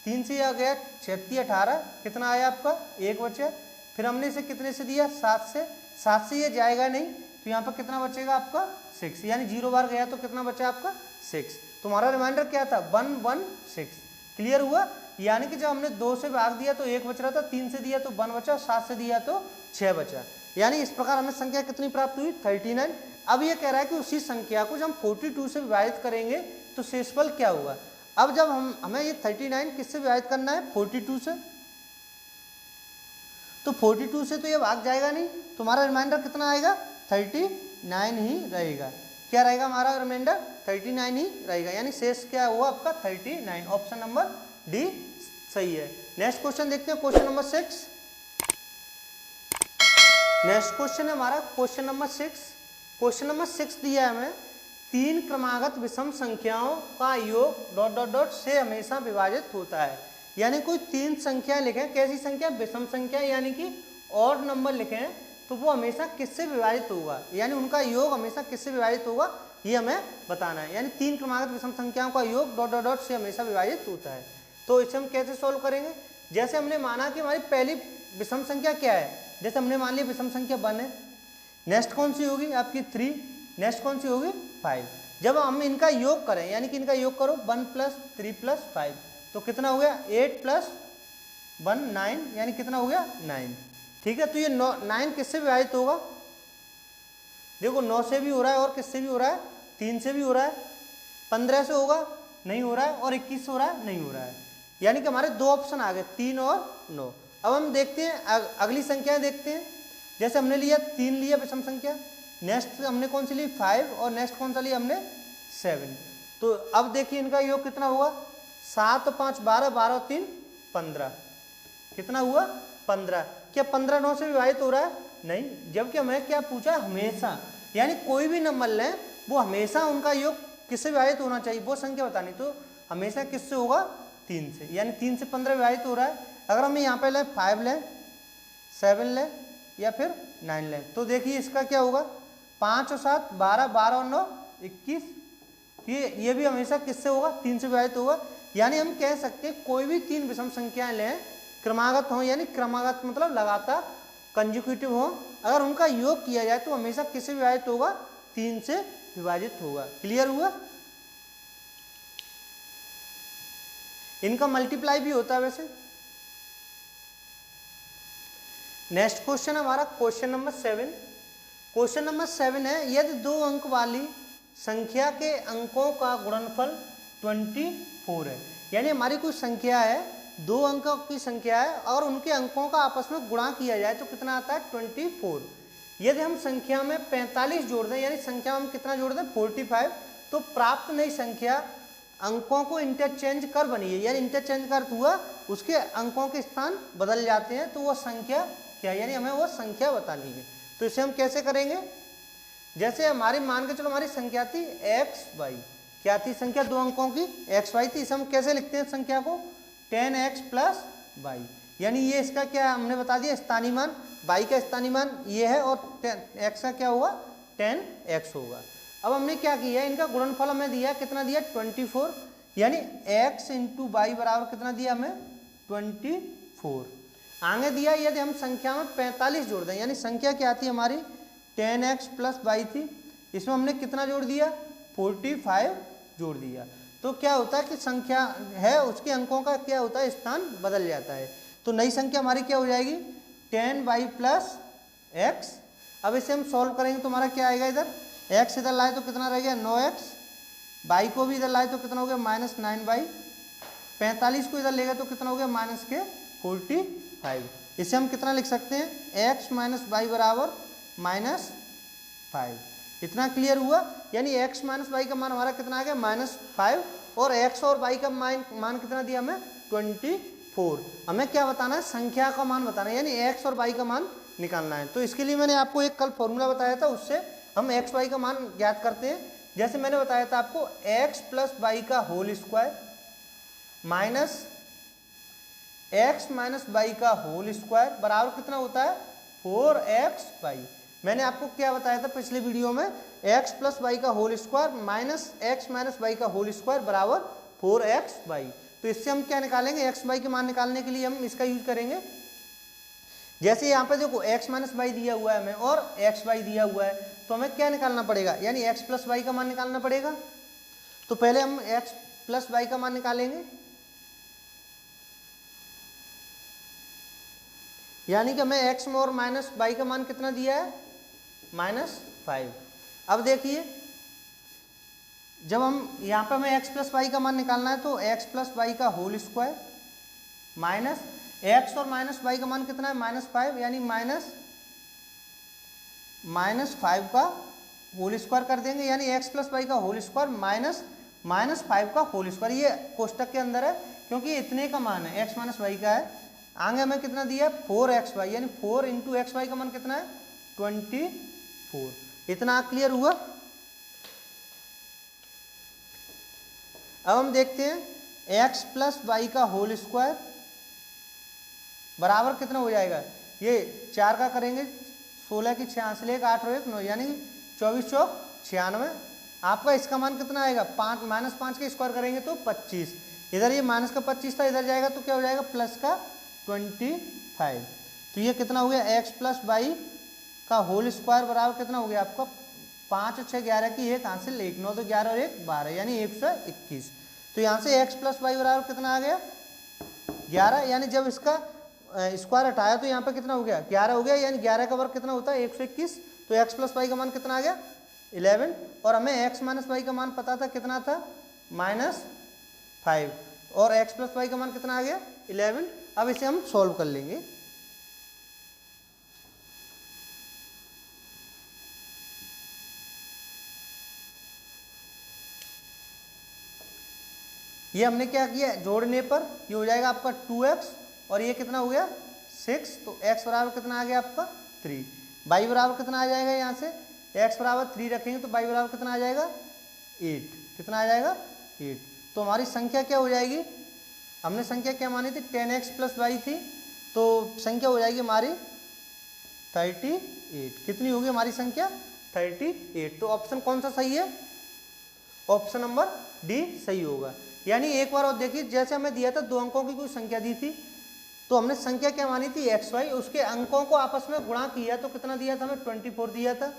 3 से आ गया 36 18, कितना आया आपका 1 बचा। फिर हमने इसे कितने से दिया, 7 से, 7 से ये जाएगा नहीं, तो यहाँ पर कितना बचेगा आपका 6, यानी 0 बार गया तो कितना बचा आपका 6। तो हमारा रिमाइंडर क्या था 1 1 6। क्लियर हुआ, यानी कि जब हमने 2 से भाग दिया तो 1 बच रहा था, 3 से दिया तो 1 बचा, 7 से दिया तो 6 बचा। यानी इस प्रकार हमें संख्या कितनी प्राप्त हुई 39। अब ये कह रहा है कि उसी संख्या को जब हम 42 से विभाजित करेंगे तो शेषफल क्या होगा। अब जब हमें ये 39 किससे विभाजित करना है, 42 से, तो 42 से तो ये भाग जाएगा नहीं, तो हमारा रिमाइंडर कितना आएगा 39 ही रहेगा। क्या रहेगा हमारा रिमाइंडर 39 ही रहेगा, यानी शेष क्या हुआ आपका 39। ऑप्शन नंबर डी सही है। नेक्स्ट क्वेश्चन देखते हैं, क्वेश्चन नंबर 6। नेक्स्ट क्वेश्चन है हमारा क्वेश्चन नंबर 6। क्वेश्चन नंबर 6 दिया है हमें, 3 क्रमागत विषम संख्याओं का योग डॉट डॉट डॉट से हमेशा विभाजित होता है। यानी कोई 3 संख्या लिखें, कैसी संख्या, विषम संख्या, यानी कि ऑड नंबर लिखें, तो वो हमेशा किससे विभाजित होगा, यानी उनका योग हमेशा किससे विभाजित होगा, ये हमें बताना है। यानी 3 क्रमागत विषम संख्याओं का योग डॉट डॉट डॉट से हमेशा विभाजित होता है। तो इसे हम कैसे सॉल्व करेंगे, जैसे हमने माना कि हमारी पहली विषम संख्या क्या है, जैसे हमने मान लिया विषम संख्या 1 है, नेक्स्ट कौन सी होगी आपकी 3, नेक्स्ट कौन सी होगी 5। जब हम इनका योग करें, यानी कि इनका योग करो 1 प्लस 3 प्लस 5, तो कितना हो गया 8 प्लस 1 9, यानी कितना हो गया 9। ठीक है, तो ये 9 किससे विभाजित होगा, देखो 9 से भी हो रहा है और किससे भी हो रहा है 3 से भी हो रहा है, 15 से होगा नहीं हो रहा है, और 21 से हो रहा है नहीं हो रहा है। यानी कि हमारे दो ऑप्शन आ गए, 3 और 9। अब हम देखते हैं अगली संख्याएं देखते हैं। जैसे हमने लिया 3 लिया विषम संख्या, नेक्स्ट हमने कौन सी ली 5, और नेक्स्ट कौन सा लिया हमने 7। तो अब देखिए इनका योग कितना हुआ, 7 और 5 12, 12 और 3 15, कितना हुआ 15। क्या 15 9 से विभाजित हो रहा है? नहीं, जबकि हमें क्या पूछा, हमेशा, यानी कोई भी नंबर लें वो हमेशा उनका योग किससे विभाजित होना चाहिए, वो संख्या बतानी। तो हमेशा किससे होगा, 3 से, यानी 3 से 15 विभाजित हो रहा है। अगर हम यहाँ पे लें 5 लें, 7 लें या फिर 9 लें, तो देखिए इसका क्या होगा, 5 और 7 12, 12 और 9 21। ये भी हमेशा किससे होगा, 3 से विभाजित होगा। यानी हम कह सकते हैं कोई भी 3 विषम संख्याएं लें, क्रमागत हो, यानी क्रमागत मतलब लगातार कंजिक्यूटिव हो, अगर उनका योग किया जाए तो हमेशा किससे विभाजित होगा, 3 से विभाजित होगा। क्लियर हुआ? इनका मल्टीप्लाई भी होता है वैसे। नेक्स्ट क्वेश्चन हमारा क्वेश्चन नंबर 7। क्वेश्चन नंबर 7 है, यदि 2 अंक वाली संख्या के अंकों का गुणनफल 24 है, यानी हमारी कोई संख्या है, 2 अंकों की संख्या है और उनके अंकों का आपस में गुणा किया जाए तो कितना आता है 24। यदि हम संख्या में 45 जोड़ दें, यानी संख्या में हम कितना जोड़ दें 45, तो प्राप्त नई संख्या अंकों को इंटरचेंज कर बनी है, यानी इंटरचेंज कर हुआ, उसके अंकों के स्थान बदल जाते हैं, तो वो संख्या क्या, यानी हमें वो संख्या बतानी है। तो इसे हम कैसे करेंगे, जैसे हमारी मान के चलो हमारी संख्या थी xy, क्या थी संख्या 2 अंकों की xy थी, इसे हम कैसे लिखते हैं संख्या को 10x + y, यानी ये इसका क्या हमने बता दिया स्थानीय मान, y का स्थानीय मान ये है और x का क्या होगा 10x होगा। अब हमने क्या किया, इनका गुणनफल हमें दिया, कितना दिया 24, यानी x × y बराबर कितना दिया हमें 24। आगे दिया यदि हम संख्या में 45 जोड़ दें, यानी संख्या क्या थी हमारी 10x + y थी, इसमें हमने कितना जोड़ दिया 45 जोड़ दिया, तो क्या होता है कि संख्या है उसके अंकों का क्या होता है स्थान बदल जाता है। तो नई संख्या हमारी क्या हो जाएगी 10y + x। अब इसे हम सॉल्व करेंगे तो हमारा क्या आएगा, इधर x इधर लाए तो कितना रह गया 9x, y को भी इधर लाए तो कितना हो गया -9y, 45 को इधर लेगा तो कितना हो गया -45। इसे हम कितना लिख सकते हैं x - y बराबर -5। इतना क्लियर हुआ, यानी x - y का मान हमारा कितना आ गया -5, और x और y का मान कितना दिया हमें 24। हमें क्या बताना है, संख्या का मान बताना है, यानी x और y का मान निकालना है। तो इसके लिए मैंने आपको एक कल फॉर्मूला बताया था, उससे हम x y का मान ज्ञात करते हैं। जैसे मैंने बताया था आपको x + y का whole square minus x - y का होल स्क्वायर बराबर कितना होता है 4xy। मैंने आपको क्या बताया था पिछले वीडियो में, x + y का whole square minus x - y का होल स्क्वायर बराबर 4xy। तो इससे हम क्या निकालेंगे, x y के मान निकालने के लिए हम इसका यूज करेंगे। जैसे यहाँ पे देखो x - y दिया हुआ है हमें और x y दिया हुआ है, तो हमें क्या निकालना पड़ेगा, यानी x + y का मान निकालना पड़ेगा। तो पहले हम x + y का मान निकालेंगे, यानी कि हमें x और -y का मान कितना दिया है -5। अब देखिए जब हम यहाँ पे हमें x + y का मान निकालना है, तो x + y का होल स्क्वायर माइनस x और -y का मान कितना है -5, यानी -5 का होल स्क्वायर कर देंगे, यानी x + y का होल स्क्वायर -5 का होल स्क्वायर। ये कोष्टक के अंदर है क्योंकि इतने का मान है, x - y का है। आगे हमें कितना दिया 4xy, यानी 4 × xy का मान कितना है 24। इतना क्लियर हुआ। अब हम देखते हैं x + y का होल स्क्वायर बराबर कितना हो जाएगा, ये 4 का करेंगे 16 की 6 से 8 और 1 9, यानी 24 चौक 96। आपका इसका मान कितना आएगा 5 -5 का स्क्वायर करेंगे तो 25, इधर ये माइनस का 25 था, इधर जाएगा तो क्या हो जाएगा प्लस का 25। तो ये कितना हो गया x + y का होल स्क्वायर बराबर कितना हो गया आपका 5 और 6 11 की 1 हासिल 1 9 तो 11 और 1 12, यानी 121। तो यहाँ से x + y बराबर कितना आ गया 11, यानी जब इसका स्क्वायर हटाया तो यहाँ पे कितना हो गया 11 हो गया, यानी 11 का वर्ग कितना होता है 121। तो x + y का मान कितना आ गया 11 और हमें x माइनस वाई का मान पता था, कितना था, -5 और x प्लस वाई का मान कितना आ गया 11। अब इसे हम सॉल्व कर लेंगे। ये हमने क्या किया, जोड़ने पर ये हो जाएगा आपका 2x और ये कितना हो गया 6, तो x बराबर कितना आ गया आपका 3, y बराबर कितना आ जाएगा, यहाँ से x बराबर 3 रखेंगे तो y बराबर कितना आ जाएगा 8, कितना आ जाएगा 8। तो हमारी संख्या क्या हो जाएगी, हमने संख्या क्या मानी थी 10x प्लस वाई थी, तो संख्या हो जाएगी हमारी 38, कितनी होगी हमारी संख्या 38। तो ऑप्शन कौन सा सही है, ऑप्शन नंबर डी सही होगा। यानी एक बार और देखिए, जैसे हमें दिया था 2 अंकों की कोई संख्या दी थी, तो हमने संख्या क्या मानी थी एक्स वाई, उसके अंकों को आपस में गुणा किया तो कितना दिया था हमें 24 दिया था,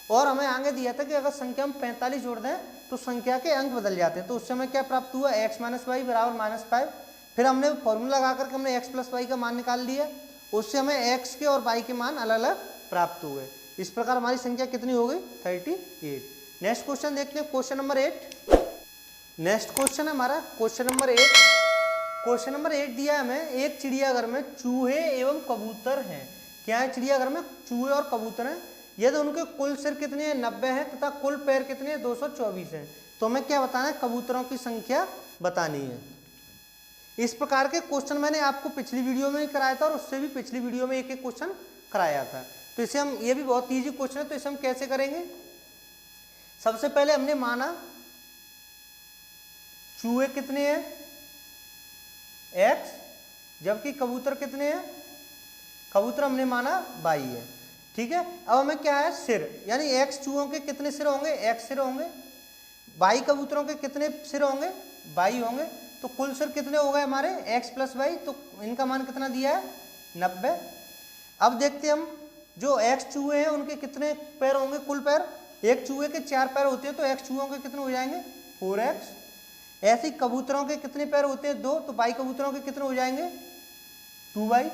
और हमें आगे दिया था कि अगर संख्या में 45 जोड़ दें तो संख्या के अंक बदल जाते हैं। तो उससे हमें क्या प्राप्त हुआ, एक्स माइनस वाई बराबर -5। फिर हमने फॉर्मूला लगा करके हमने एक्स प्लस वाई का मान निकाल लिया, उससे हमें एक्स के और वाई के मान अलग अलग प्राप्त हो गए। इस प्रकार हमारी संख्या कितनी हो गई 38। नेक्स्ट क्वेश्चन देखते हैं, क्वेश्चन नंबर 8। नेक्स्ट क्वेश्चन है हमारा क्वेश्चन नंबर 8। क्वेश्चन नंबर 8 दिया है हमें, एक चिड़ियाघर में चूहे एवं कबूतर हैं। क्या है, चिड़ियाघर में चूहे और कबूतर हैं, यदि उनके कुल सिर कितने हैं 90 हैं तथा कुल पैर कितने हैं 224 हैं। तो हमें क्या बताना है, कबूतरों की संख्या बतानी है। इस प्रकार के क्वेश्चन मैंने आपको पिछली वीडियो में ही कराया था और उससे भी पिछली वीडियो में एक एक क्वेश्चन कराया था। तो इसे हम, ये भी बहुत ईजी क्वेश्चन है, तो इसे हम कैसे करेंगे। सबसे पहले हमने माना चूहे कितने हैं x, जबकि कबूतर कितने हैं, कबूतर हमने माना 22 है, ठीक है। अब हमें क्या है सिर, यानी x चूहों के कितने सिर होंगे, x सिर होंगे, 22 कबूतरों के कितने सिर होंगे 22 होंगे, तो कुल सिर कितने हो गए हमारे x प्लस वाई, तो इनका मान कितना दिया है 90। अब देखते हैं हम, जो x चूहे हैं उनके कितने पैर होंगे कुल पैर, एक चूहे के 4 पैर होते हैं तो x चूहों के कितने हो जाएंगे 4x। ऐसे ही कबूतरों के कितने पैर होते हैं 2, तो 22 कबूतरों के कितने हो जाएंगे 2y।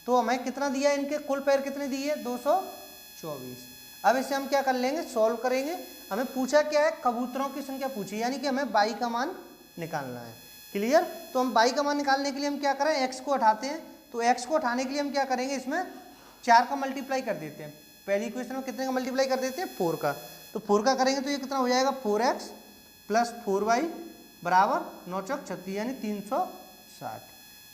तो हमें कितना दिया, इनके कुल पैर कितने दिए 224। अब इसे हम क्या कर लेंगे, सॉल्व करेंगे। हमें पूछा क्या है, कबूतरों की संख्या पूछी, यानी कि हमें 22 का मान निकालना है। क्लियर। तो हम 22 का मान निकालने के लिए हम क्या करें, x को हटाते हैं। तो x को हटाने के लिए हम क्या करेंगे, इसमें 4 का मल्टीप्लाई कर देते हैं। पहली इक्वेशन में कितने का मल्टीप्लाई कर देते हैं 4 का, तो 4 का करेंगे तो ये कितना हो जाएगा 4x प्लस 4y बराबर 9 चौक 36, यानी 360।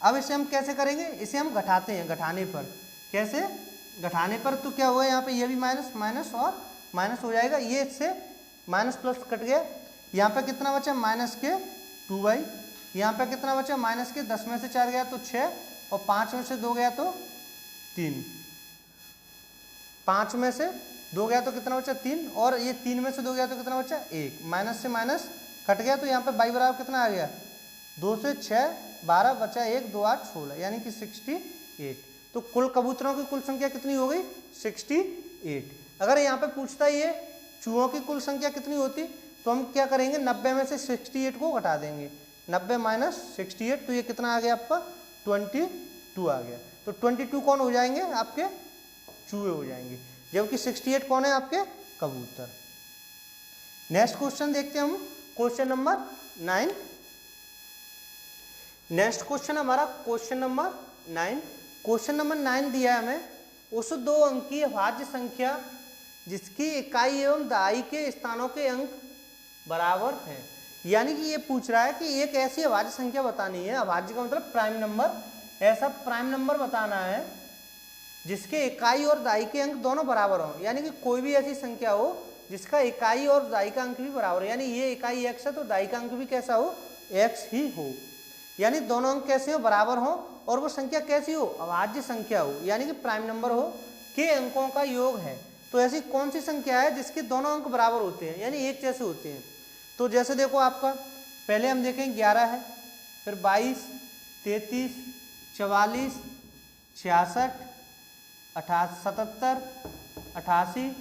अब इसे हम कैसे करेंगे, इसे हम घटाते हैं, घटाने पर कैसे, घटाने पर तो क्या होगा, यहाँ पे ये भी माइनस माइनस और माइनस हो जाएगा, ये इससे माइनस प्लस कट गया, यहाँ पे कितना बचा माइनस के 2y, यहाँ पे कितना बचा माइनस के 10 में से 4 गया तो 6 और 5 में से 2 गया तो 3, 5 में से 2 गया तो कितना बचा 3, और ये 3 में से 2 गया तो कितना बचा 1, माइनस से माइनस कट गया, तो यहाँ पे y बराबर कितना आ गया 2 से 6 12 बचा 1 2 8 16, यानी कि 68। तो कुल कबूतरों की कुल संख्या कितनी हो गई 68। अगर यहाँ पे पूछता ये चूहों की कुल संख्या कितनी होती, तो हम क्या करेंगे 90 में से 68 को घटा देंगे, 90 माइनस 68, तो ये कितना आ गया आपका 22 आ गया। तो 22 कौन हो जाएंगे आपके चूहे हो जाएंगे, जबकि 68 कौन है आपके कबूतर। नेक्स्ट क्वेश्चन देखते हैं हम, क्वेश्चन नंबर 9। नेक्स्ट क्वेश्चन हमारा क्वेश्चन नंबर 9। क्वेश्चन नंबर 9 दिया है हमें, उस 2 अंकीय भाज्य संख्या जिसकी इकाई एवं दहाई के स्थानों के अंक बराबर हैं। यानी कि ये पूछ रहा है कि एक ऐसी अभाज्य संख्या बतानी है, अभाज्य का मतलब प्राइम नंबर, ऐसा प्राइम नंबर बताना है जिसके इकाई और दहाई के अंक दोनों बराबर हों। यानी कि कोई भी ऐसी संख्या हो जिसका इकाई और दहाई का अंक भी बराबर हो, यानी ये इकाई x है तो दहाई का अंक भी कैसा हो x ही हो, यानी दोनों अंक कैसे हो बराबर हो, और वो संख्या कैसी हो अभाज्य संख्या हो, यानी कि प्राइम नंबर हो के अंकों का योग है। तो ऐसी कौन सी संख्या है जिसके दोनों अंक बराबर होते हैं, यानी एक जैसे होते हैं। तो जैसे देखो आपका पहले हम देखें 11 है, फिर 22 33 44 66 77 88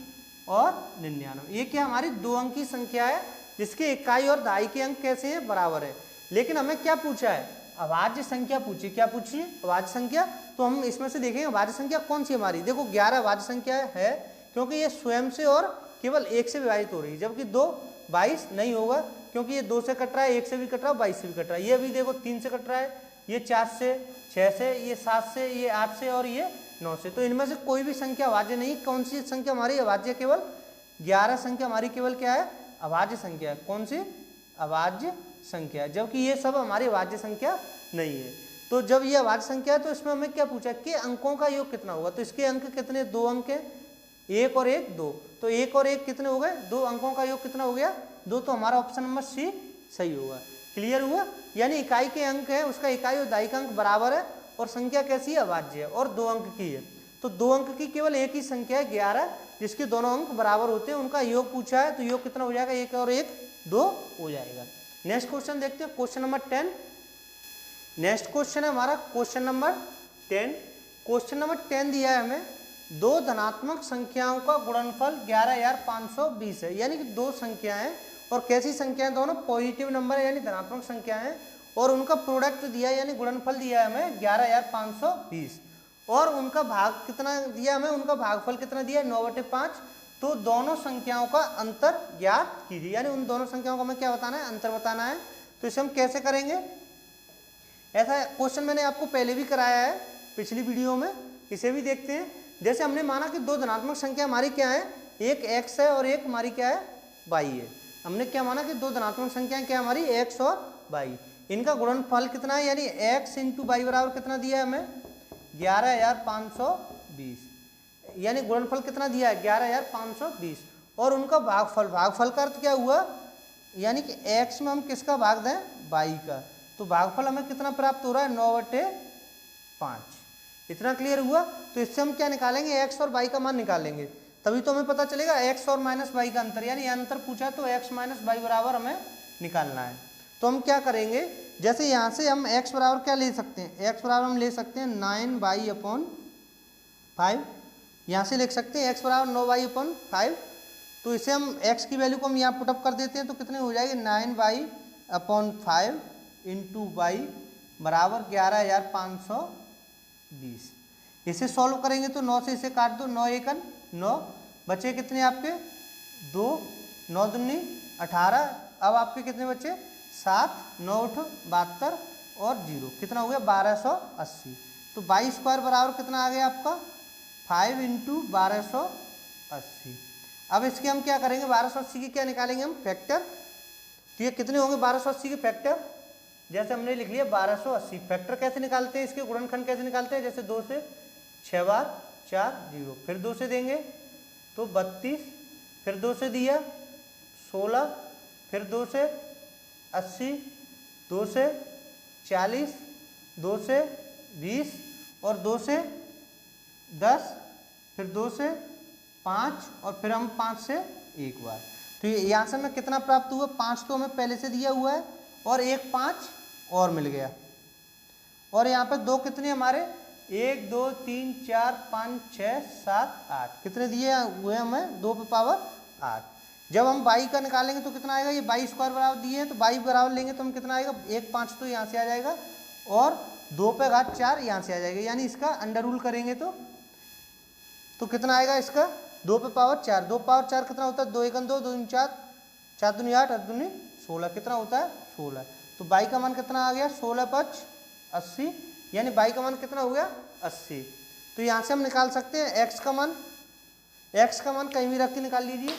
और 99, ये क्या हमारी 2 अंक की संख्या है जिसके इकाई और दहाई के अंक कैसे हैं बराबर है। लेकिन हमें क्या पूछा है अभाज्य संख्या पूछी, क्या पूछी अभाज्य संख्या। तो हम इसमें से देखेंगे अभाज्य संख्या कौन सी हमारी, देखो 11 अभाज्य संख्या है क्योंकि ये स्वयं से और केवल 1 से विभाजित हो रही है, जबकि 2 22 नहीं होगा, क्योंकि ये 2 से कट रहा है, 1 से भी कट रहा है, 22 से भी कट रहा है। ये अभी देखो 3 से कट रहा है, ये 4 से, 6 से, ये 7 से, ये 8 से और ये 9 से। तो इनमें से कोई भी संख्या अभाज्य नहीं। कौन सी संख्या हमारी अभाज्य? केवल 11 संख्या हमारी केवल क्या है? अभाज्य संख्या है। कौन सी? अभाज्य संख्या, जबकि ये सब हमारी अभाज्य संख्या नहीं है। तो जब ये अभाज्य संख्या है तो इसमें हमें क्या पूछा कि अंकों का योग कितना होगा? तो इसके अंक कितने? 2 अंक है, 1 और 1 2। तो 1 और 1 कितने हो गए? 2 अंकों का योग कितना हो गया? 2। तो हमारा ऑप्शन नंबर सी सही होगा। क्लियर हुआ? यानी इकाई के अंक है, उसका इकाई और दाई का अंक बराबर है, और संख्या कैसी है? अभाज्य है, और 2 अंक की है। तो 2 अंक की केवल एक ही संख्या है 11, जिसके दोनों अंक बराबर होते हैं, उनका योग पूछा है। तो योग कितना हो जाएगा? 1 और 1 2 हो जाएगा। नेक्स्ट क्वेश्चन देखते हैं, क्वेश्चन नंबर 10। नेक्स्ट क्वेश्चन है हमारा क्वेश्चन नंबर 10। क्वेश्चन नंबर 10 दिया है हमें, 2 धनात्मक संख्याओं का गुणनफल 11,520 है। यानी कि 2 संख्याएं, और कैसी संख्याएं? दोनों पॉजिटिव नंबर है, यानी धनात्मक संख्याएं, और उनका प्रोडक्ट दिया है, यानी गुणनफल दिया है हमें 11,520, और उनका भाग कितना दिया हमें? उनका भागफल कितना दिया है? 9/5। तो दोनों संख्याओं का अंतर ज्ञात कीजिए, यानी उन दोनों संख्याओं को हमें क्या बताना है? अंतर बताना है। तो इसे हम कैसे करेंगे? ऐसा क्वेश्चन मैंने आपको पहले भी कराया है पिछली वीडियो में, इसे भी देखते हैं। जैसे हमने माना कि 2 धनात्मक संख्या हमारी क्या है? एक x है और एक हमारी क्या है? y है। हमने क्या माना कि 2 धनात्मक संख्याएं क्या हमारी? x और y। इनका गुणनफल कितना है? यानी x × y बराबर कितना दिया है हमें? 11,520। यानी गुणनफल कितना दिया है? 11,520। और उनका भागफल, भागफल का अर्थ क्या हुआ? यानी कि x में हम किसका भाग दें? y का। तो भागफल हमें कितना प्राप्त हो रहा है? 9/5। इतना क्लियर हुआ? तो इससे हम क्या निकालेंगे? x और y का मान निकालेंगे, तभी तो हमें पता चलेगा x और -y का अंतर। यानी अंतर पूछा तो x - y बराबर हमें निकालना है। तो हम क्या करेंगे? जैसे यहाँ से हम x बराबर क्या ले सकते हैं? x बराबर हम ले सकते हैं 9y/5। यहाँ से लिख सकते हैं x बराबर 9y/5। तो इसे हम x की वैल्यू को हम यहाँ पुटअप कर देते हैं, तो कितने हो जाएगी? 9y/5 × y बराबर 11,520। इसे सॉल्व करेंगे तो 9 से इसे काट दो, 9 × 1 = 9, बचे कितने आपके? 2, 9 दूनी 18। अब आपके कितने बचे? 7, 9 × 8 72 और 0 कितना हो गया? 1280। तो y² बराबर कितना आ गया आपका? 5 × 1280। अब इसके हम क्या करेंगे? 1280 की क्या निकालेंगे हम? फैक्टर। तो ये कितने होंगे 1280 के फैक्टर? जैसे हमने लिख लिया 1280। फैक्टर कैसे निकालते हैं? इसके गुणनखंड कैसे निकालते हैं? जैसे 2 से 6 बार 4 0, फिर 2 से देंगे तो 32, फिर 2 से दिया 16, फिर 2 से 80, 2 से 40, 2 से 20 और 2 से 10, फिर 2 से 5 और फिर हम 5 से एक बार। तो यहाँ से हमें कितना प्राप्त हुआ? 5 तो हमें पहले से दिया हुआ है, और एक 5 और मिल गया। और यहाँ पे 2 कितने हमारे? 1 2 3 4 5 6 7 8 कितने दिए हुए हमें? 2 पे पावर 8। जब हम y का निकालेंगे तो कितना आएगा? ये y² बराबर दिए हैं, तो y बराबर लेंगे तो हम कितना आएगा? 1 5 तो यहाँ से आ जाएगा, और 2 पे घात 4 यहाँ से आ जाएगा। यानी इसका अंडर रूल करेंगे तो कितना आएगा इसका? 2 पे पावर 4। 2 पावर 4 कितना होता है? 2 × 1 = 2, 2 × 4 4 दूनी 8 8 दूनी 16 कितना होता है? 16। तो y का मान कितना आ गया? 16×5 80। यानी y का मान कितना हो गया? 80। तो यहाँ से हम निकाल सकते हैं x का मान। x का मान कहीं भी रख के निकाल लीजिए।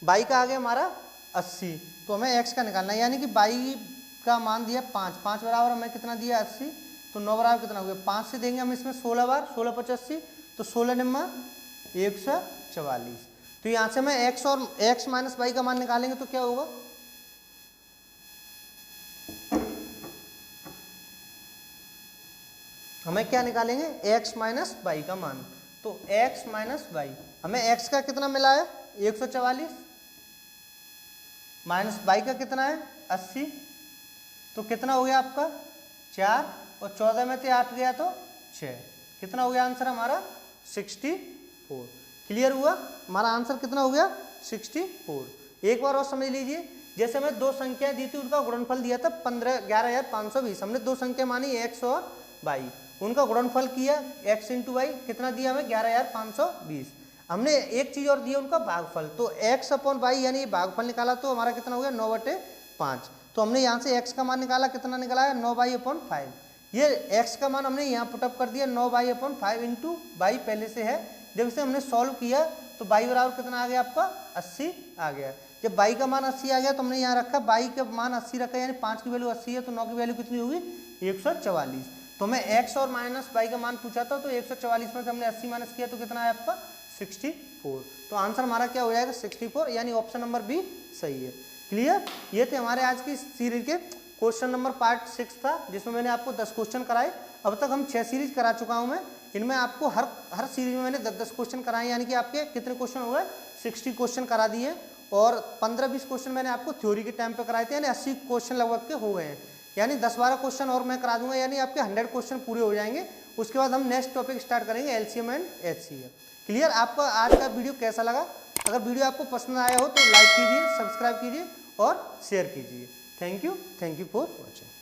y का आ गया हमारा 80, तो हमें x का निकालना है। यानी कि y का मान दिया 5, 5 बराबर हमें कितना दिया? 80। तो 9 बराबर कितना हो गया? 5 से देंगे हम इसमें 16 बार, 16 × 5 80, तो 16 × 144। तो यहाँ से हमें x और x - y का मान निकालेंगे तो क्या होगा? हमें क्या निकालेंगे? x - y का मान। तो x - y, हमें x का कितना मिला है? 144, माइनस y का कितना है? 80। तो कितना हो गया आपका? 4, और 14 में से 8 गया तो 6। कितना हो गया आंसर हमारा? 64। क्लियर हुआ? हमारा आंसर कितना हो गया? 64। एक बार और समझ लीजिए, जैसे हमें 2 संख्याएं दी थी, उनका गुणनफल दिया था 11,520। हमने 2 संख्या मानी x और y, उनका गुणनफल किया x × y, कितना दिया हमें? 11,520। हमने एक चीज़ और दी है उनका भागफल, तो x अपॉन वाई यानी भागफल निकाला तो हमारा कितना हो गया 9/5। तो हमने यहाँ से x का मान निकाला, कितना निकाला है 9/5। ये x का मान हमने यहाँ पुटअप कर दिया 9/5 इंटू बाई पहले से है। जब इसे हमने सॉल्व किया तो बाई बराबर कितना आ गया आपका 80 आ गया। जब बाई का मान 80 आ गया तो हमने यहाँ रखा बाई का मान 80 रखा, यानी 5 की वैल्यू 80 है तो 9 की वैल्यू कितनी होगी 144। तो हमें x और माइनस बाई का मान पूछा था, तो 144 में से हमने 80 माइनस किया तो कितना है आपका 64। तो आंसर हमारा क्या हो जाएगा 64, यानी ऑप्शन नंबर बी सही है। क्लियर। ये थे हमारे आज की सीरीज के क्वेश्चन नंबर पार्ट 6 था, जिसमें मैंने आपको 10 क्वेश्चन कराए। अब तक हम 6 सीरीज करा चुका हूं मैं। इनमें आपको हर सीरीज में मैंने 10-10 क्वेश्चन कराए, यानी कि आपके कितने क्वेश्चन हो गए 60 क्वेश्चन करा दिए। और 15-20 क्वेश्चन मैंने आपको थ्योरी के टाइम पे कराए थे, यानी 80 क्वेश्चन लगभग के हो गए हैं। यानी 10-12 क्वेश्चन और मैं करा दूंगा, यानी आपके 100 क्वेश्चन पूरे हो जाएंगे। उसके बाद हम नेक्स्ट टॉपिक स्टार्ट करेंगे एलसीएम एंड एचसीएफ। क्लियर। आपका आज का वीडियो कैसा लगा? अगर वीडियो आपको पसंद आया हो तो लाइक कीजिए, सब्सक्राइब कीजिए और शेयर कीजिए। Thank you for watching.